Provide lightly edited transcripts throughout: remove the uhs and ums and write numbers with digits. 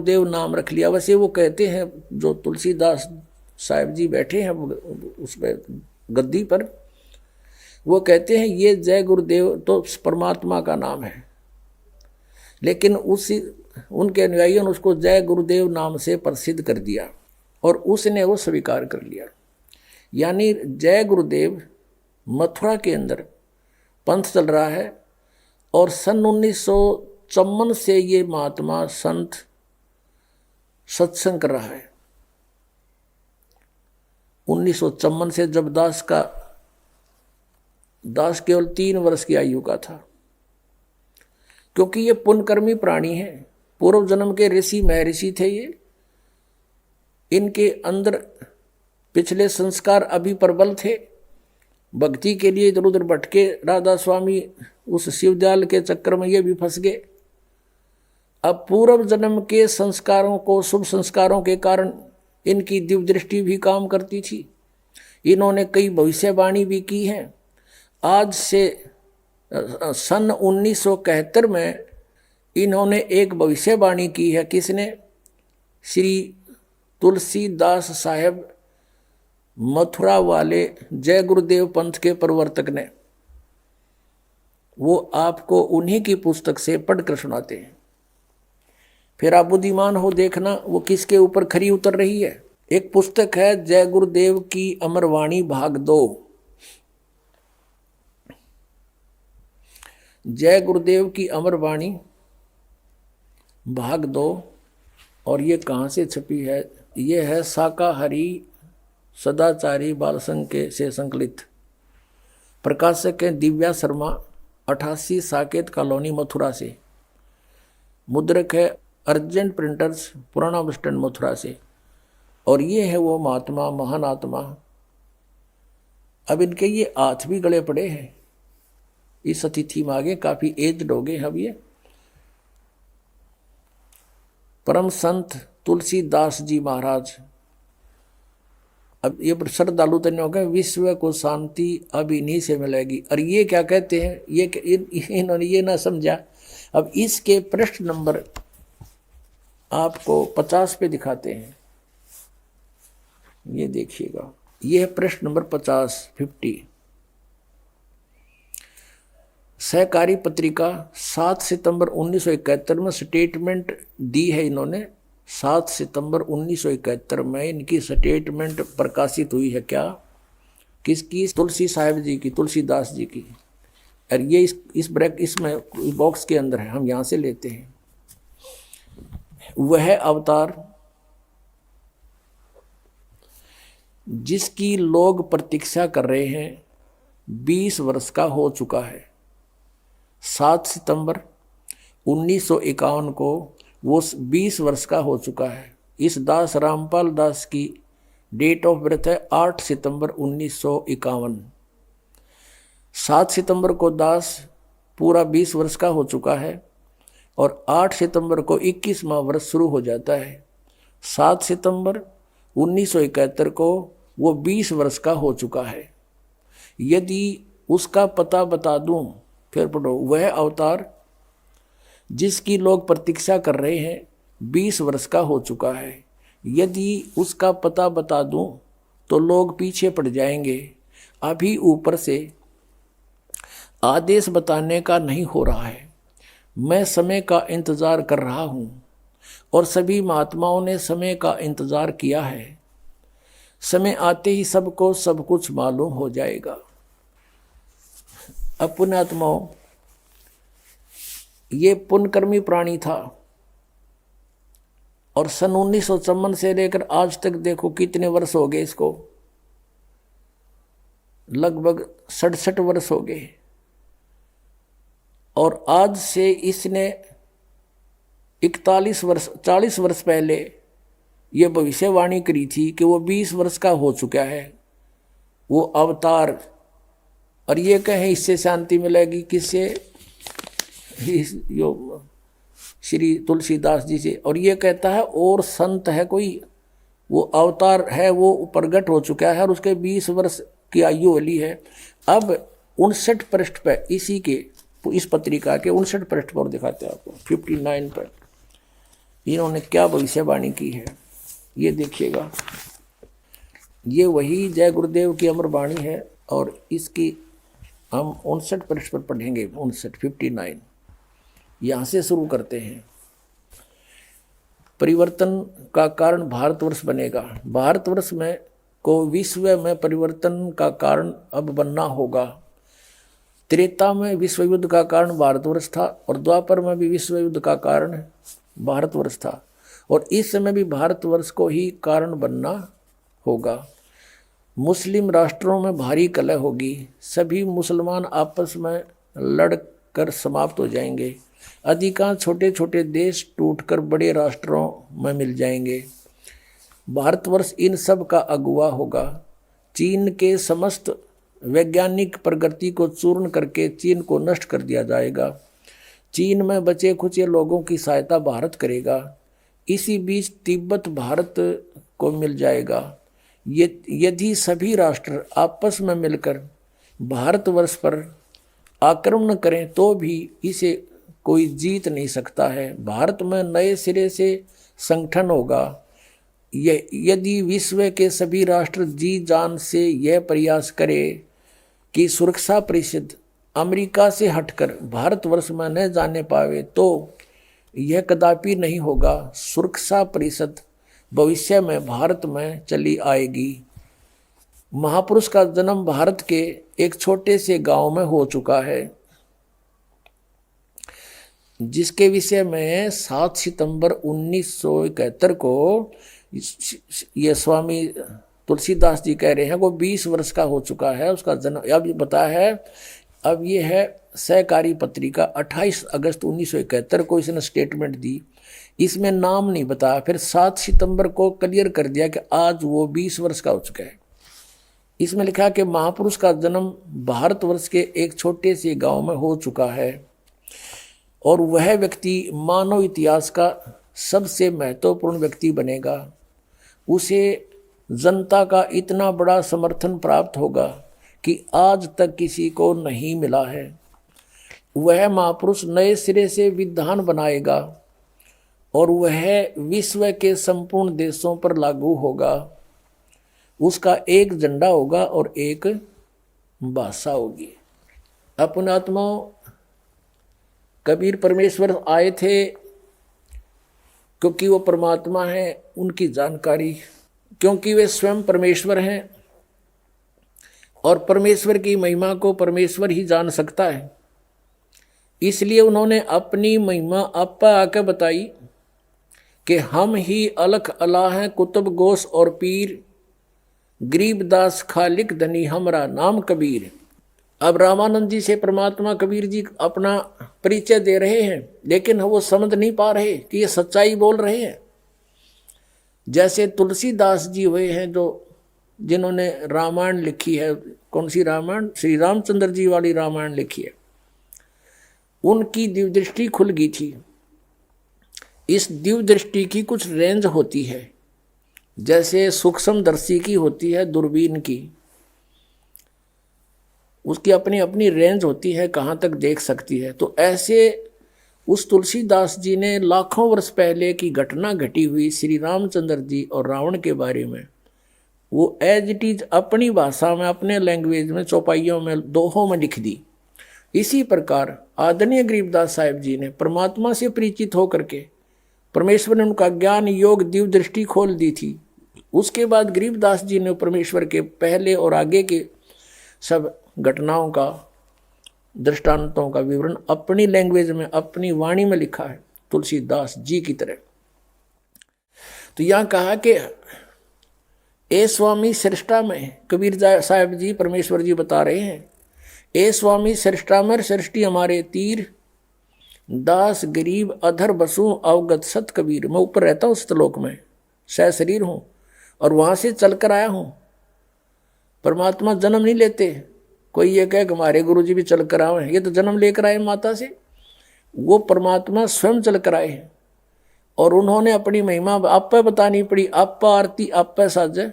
गुरुदेव नाम रख लिया। वैसे वो कहते हैं, जो तुलसीदास साहिब जी बैठे हैं उस पर गद्दी पर, वो कहते हैं ये जय गुरुदेव तो परमात्मा का नाम है, लेकिन उसी उनके अनुयायियों ने उसको जय गुरुदेव नाम से प्रसिद्ध कर दिया और उसने वो स्वीकार कर लिया। यानी जय गुरुदेव मथुरा के अंदर पंथ चल रहा है और सन 1954 से ये महात्मा संत सत्संग कर रहा है। 1954 से, जब दास केवल 3 वर्ष की आयु का था। क्योंकि ये पुण्यकर्मी प्राणी है, पूर्व जन्म के ऋषि महर्षि थे ये, इनके अंदर पिछले संस्कार अभी प्रबल थे, भक्ति के लिए इधर उधर भटके राधा स्वामी उस शिवजाल के चक्कर में ये भी फंस गए। अब पूर्व जन्म के संस्कारों को, शुभ संस्कारों के कारण इनकी दिव्य दृष्टि भी काम करती थी। इन्होंने कई भविष्यवाणी भी की हैं। आज से सन 1971 में इन्होंने एक भविष्यवाणी की है। किसने? श्री तुलसीदास साहेब मथुरा वाले जय गुरुदेव पंथ के प्रवर्तक ने। वो आपको उन्हीं की पुस्तक से पढ़कर सुनाते हैं। फिर आप बुद्धिमान हो, देखना वो किसके ऊपर खरी उतर रही है। एक पुस्तक है जय गुरुदेव की अमरवाणी भाग 2। जय गुरुदेव की अमरवाणी भाग 2, और ये कहाँ से छपी है? ये है शाकाहारी सदाचारी बाल संघ के से संकलित। प्रकाशक है दिव्या शर्मा, 88 साकेत कॉलोनी मथुरा से। मुद्रक है अर्जेंट प्रिंटर्स, पुराना बस स्टैंड मथुरा से। और ये है वो महात्मा, महान आत्मा। अब इनके ये हाथ भी गले पड़े हैं, इस अतिथि में आगे काफी एज्ड हो गए। अब ये परम संत तुलसीदास जी महाराज। अब ये श्रद्धालु तन्य हो गए, विश्व को शांति अब इन्हीं से मिलेगी। और ये क्या कहते हैं, इन्होंने ये ना समझा। अब इसके पृष्ठ नंबर आपको 50 पे दिखाते हैं, ये देखिएगा। ये है पृष्ठ नंबर 50। सहकारी पत्रिका 7 सितंबर 1971 में स्टेटमेंट दी है इन्होंने। 7 सितंबर 1971 में इनकी स्टेटमेंट प्रकाशित हुई है। क्या? किसकी? तुलसी साहिब जी की, तुलसीदास जी की। और ये इसमें बॉक्स के अंदर है, हम यहाँ से लेते हैं। वह अवतार जिसकी लोग प्रतीक्षा कर रहे हैं 20 वर्ष का हो चुका है। 7 सितंबर 1951 को वो 20 वर्ष का हो चुका है। इस दास रामपाल दास की डेट ऑफ बर्थ है 8 सितंबर 1951। 7 सितंबर को दास पूरा 20 वर्ष का हो चुका है और 8 सितंबर को 21वां वर्ष शुरू हो जाता है। 7 सितंबर 1971 को वो 20 वर्ष का हो चुका है। यदि उसका पता बता दूं, फिर पढ़ो। वह अवतार जिसकी लोग प्रतीक्षा कर रहे हैं 20 वर्ष का हो चुका है। यदि उसका पता बता दूं तो लोग पीछे पड़ जाएंगे। अभी ऊपर से आदेश बताने का नहीं हो रहा है। मैं समय का इंतजार कर रहा हूं और सभी महात्माओं ने समय का इंतजार किया है। समय आते ही सबको सब कुछ मालूम हो जाएगा। अब पुण्यात्माओं, ये पुण्यकर्मी प्राणी था और सन 1954 से लेकर आज तक देखो कितने वर्ष हो गए इसको, लगभग 67 वर्ष हो गए। और आज से इसने 40 वर्ष पहले ये भविष्यवाणी करी थी कि वो 20 वर्ष का हो चुका है वो अवतार। और ये कहें इससे शांति मिलेगी, किससे? यो श्री तुलसीदास जी से। और ये कहता है और संत है कोई, वो अवतार है, वो प्रगट हो चुका है और उसके 20 वर्ष की आयु वाली है। अब 59 पृष्ठ पर इसी के, इस पत्रिका के 59 पृष्ठ पर दिखाते हैं आपको, 59 पर इन्होंने क्या भविष्यवाणी की है ये देखिएगा। ये वही जय गुरुदेव की अमर वाणी है और इसकी हम 59 पृष्ठ पर पढ़ेंगे। 59 यहाँ से शुरू करते हैं। परिवर्तन का कारण भारतवर्ष बनेगा। भारतवर्ष में को विश्व में परिवर्तन का कारण अब बनना होगा। त्रेता में विश्व युद्ध का कारण भारतवर्ष था और द्वापर में भी विश्व युद्ध का कारण भारतवर्ष था और इस समय भी भारतवर्ष को ही कारण बनना होगा। मुस्लिम राष्ट्रों में भारी कलह होगी। सभी मुसलमान आपस में लड़कर समाप्त हो जाएंगे। अधिकांश छोटे छोटे देश टूटकर बड़े राष्ट्रों में मिल जाएंगे। भारतवर्ष इन सब का अगुवा होगा। चीन के समस्त वैज्ञानिक प्रगति को चूर्ण करके चीन को नष्ट कर दिया जाएगा। चीन में बचे खुचे लोगों की सहायता भारत करेगा। इसी बीच तिब्बत भारत को मिल जाएगा। यदि सभी राष्ट्र आपस में मिलकर भारतवर्ष पर आक्रमण करें तो भी इसे कोई जीत नहीं सकता है। भारत में नए सिरे से संगठन होगा। यदि विश्व के सभी राष्ट्र जी जान से यह प्रयास करें कि सुरक्षा परिषद अमेरिका से हटकर भारतवर्ष में न जाने पावे तो यह कदापि नहीं होगा। सुरक्षा परिषद भविष्य में भारत में चली आएगी। महापुरुष का जन्म भारत के एक छोटे से गांव में हो चुका है, जिसके विषय में 7 सितंबर 1971 को ये स्वामी तुलसीदास जी कह रहे हैं वो 20 वर्ष का हो चुका है उसका जन्म। अब बताया है, अब ये है सहकारी पत्रिका 28 अगस्त 1971 को इसने स्टेटमेंट दी। इसमें नाम नहीं बताया। फिर 7 सितंबर को क्लियर कर दिया कि आज वो 20 वर्ष का हो चुका है। इसमें लिखा कि महापुरुष का जन्म भारतवर्ष के एक छोटे से गांव में हो चुका है और वह व्यक्ति मानव इतिहास का सबसे महत्वपूर्ण व्यक्ति बनेगा। उसे जनता का इतना बड़ा समर्थन प्राप्त होगा कि आज तक किसी को नहीं मिला है। वह महापुरुष नए सिरे से विधान बनाएगा और वह विश्व के संपूर्ण देशों पर लागू होगा। उसका एक झंडा होगा और एक भाषा होगी। अपने आत्माओं, कबीर परमेश्वर आए थे क्योंकि वो परमात्मा है, उनकी जानकारी, क्योंकि वे स्वयं परमेश्वर हैं और परमेश्वर की महिमा को परमेश्वर ही जान सकता है। इसलिए उन्होंने अपनी महिमा आपा आकर बताई कि हम ही अलख अला हैं, कुतुब गोस और पीर, गरीबदास खालिक धनी हमरा नाम कबीर। अब रामानंद जी से परमात्मा कबीर जी अपना परिचय दे रहे हैं, लेकिन वो समझ नहीं पा रहे कि ये सच्चाई बोल रहे हैं। जैसे तुलसीदास जी हुए हैं जो जिन्होंने रामायण लिखी है। कौन सी रामायण? श्री रामचंद्र जी वाली रामायण लिखी है। उनकी दिव्य दृष्टि खुल गई थी। इस दिव्य दृष्टि की कुछ रेंज होती है, जैसे सूक्ष्मदर्शी की होती है दूरबीन की, उसकी अपनी अपनी रेंज होती है, कहाँ तक देख सकती है। तो ऐसे उस तुलसीदास जी ने लाखों वर्ष पहले की घटना घटी हुई श्री रामचंद्र जी और रावण के बारे में वो एज इट इज अपनी भाषा में, अपने लैंग्वेज में, चौपाइयों में, दोहों में लिख दी। इसी प्रकार आदरणीय गरीबदास साहिब जी ने परमात्मा से परिचित होकर के परमेश्वर ने उनका ज्ञान योग दिव्य दृष्टि खोल दी थी। उसके बाद गरीबदास जी ने परमेश्वर के पहले और आगे के सब घटनाओं का, दृष्टांतों का विवरण अपनी लैंग्वेज में, अपनी वाणी में लिखा है, तुलसीदास जी की तरह। तो यहाँ कहा कि ए स्वामी सृष्टा में, कबीर साहब जी परमेश्वर जी बता रहे हैं, ए स्वामी सृष्टा में सृष्टि हमारे तीर, दास गरीब अधर बसूं अवगत सत कबीर। मैं ऊपर रहता हूँ श्लोक में, सह शरीर हूँ और वहाँ से चल कर आया हूँ। परमात्मा जन्म नहीं लेते। कोई ये कहे कि हमारे गुरु जी भी चल कर आए, ये तो जन्म लेकर आए माता से। वो परमात्मा स्वयं चल कर आए हैं और उन्होंने अपनी महिमा आप पे बतानी पड़ी। आप पे आरती, आप पे साजे,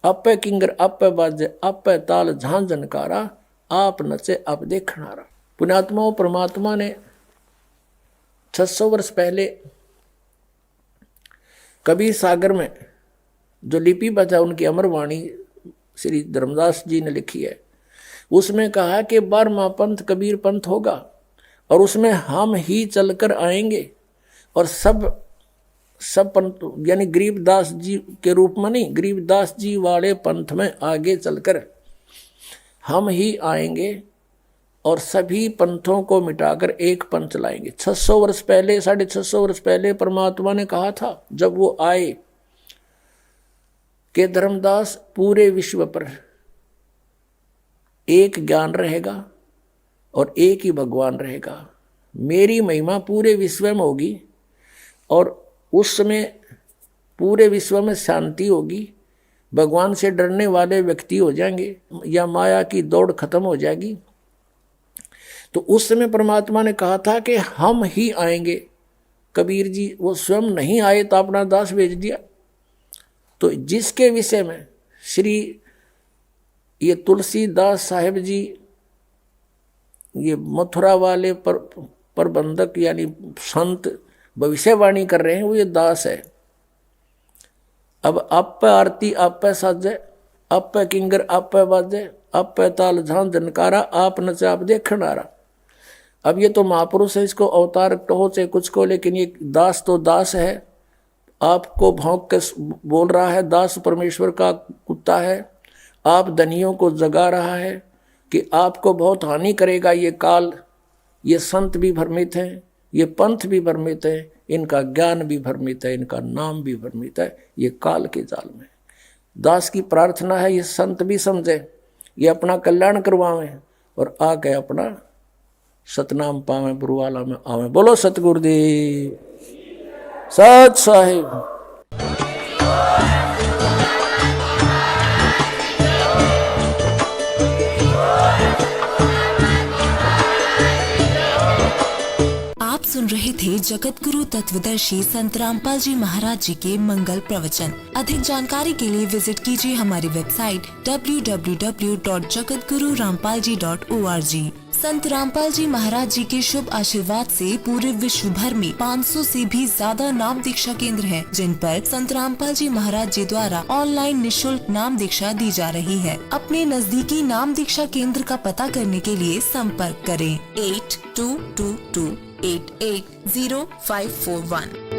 आप पे किंगर, आप पे बाजे, आप पे ताल झां जनकारा, आप नचे आप देखनारा। पुण्यात्माओं, परमात्मा ने 600 वर्ष पहले कबीर सागर में जो लिपिबद्ध है उनकी अमर वाणी श्री धर्मदास जी ने लिखी है, उसमें कहा कि 12वां पंथ कबीर पंथ होगा और उसमें हम ही चलकर आएंगे और सब पंथ यानी गरीबदास जी के रूप में नहीं, गरीबदास जी वाले पंथ में आगे चलकर हम ही आएंगे और सभी पंथों को मिटाकर एक पंथ लाएंगे। 600 वर्ष पहले 650 वर्ष पहले परमात्मा ने कहा था जब वो आए कि धर्मदास पूरे विश्व पर एक ज्ञान रहेगा और एक ही भगवान रहेगा, मेरी महिमा पूरे विश्व में होगी और उस समय पूरे विश्व में शांति होगी, भगवान से डरने वाले व्यक्ति हो जाएंगे या माया की दौड़ खत्म हो जाएगी। तो उस समय परमात्मा ने कहा था कि हम ही आएंगे। कबीर जी वो स्वयं नहीं आए तो अपना दास भेज दिया। तो जिसके विषय में श्री ये तुलसीदास साहेब जी ये मथुरा वाले प्रबंधक यानी संत भविष्यवाणी कर रहे हैं, वो ये दास है। अब आप पे आरती आप पे साजे, आप पे किंगर आप पे बाजे, आप पे ताल झांझ झनकारा, आप नचे आप देखण आ रहा। अब ये तो महापुरुष है, इसको अवतार कहो चाहे कुछ को, लेकिन ये दास तो दास है, आपको भौंक के बोल रहा है, दास परमेश्वर का कुत्ता है, आप धनियों को जगा रहा है कि आपको बहुत हानि करेगा ये काल। ये संत भी भ्रमित हैं, ये पंथ भी भ्रमित है, इनका ज्ञान भी भ्रमित है, इनका नाम भी भ्रमित है, ये काल के जाल में। दास की प्रार्थना है ये संत भी समझे, ये अपना कल्याण करवावें और आके अपना सतनाम पावें, बुरवाला में आवें। बोलो सतगुरुदेव सत साहिब। सुन रहे थे जगत गुरु तत्वदर्शी संत रामपाल जी महाराज जी के मंगल प्रवचन। अधिक जानकारी के लिए विजिट कीजिए हमारी वेबसाइट www.jagatgururampalji.org। संत रामपाल जी महाराज जी के शुभ आशीर्वाद से पूरे विश्व भर में 500 से भी ज्यादा नाम दीक्षा केंद्र हैं, जिन पर संत रामपाल जी महाराज जी द्वारा ऑनलाइन निशुल्क नाम दीक्षा दी जा रही है। अपने नजदीकी नाम दीक्षा केंद्र का पता करने के लिए संपर्क करें 8222880541।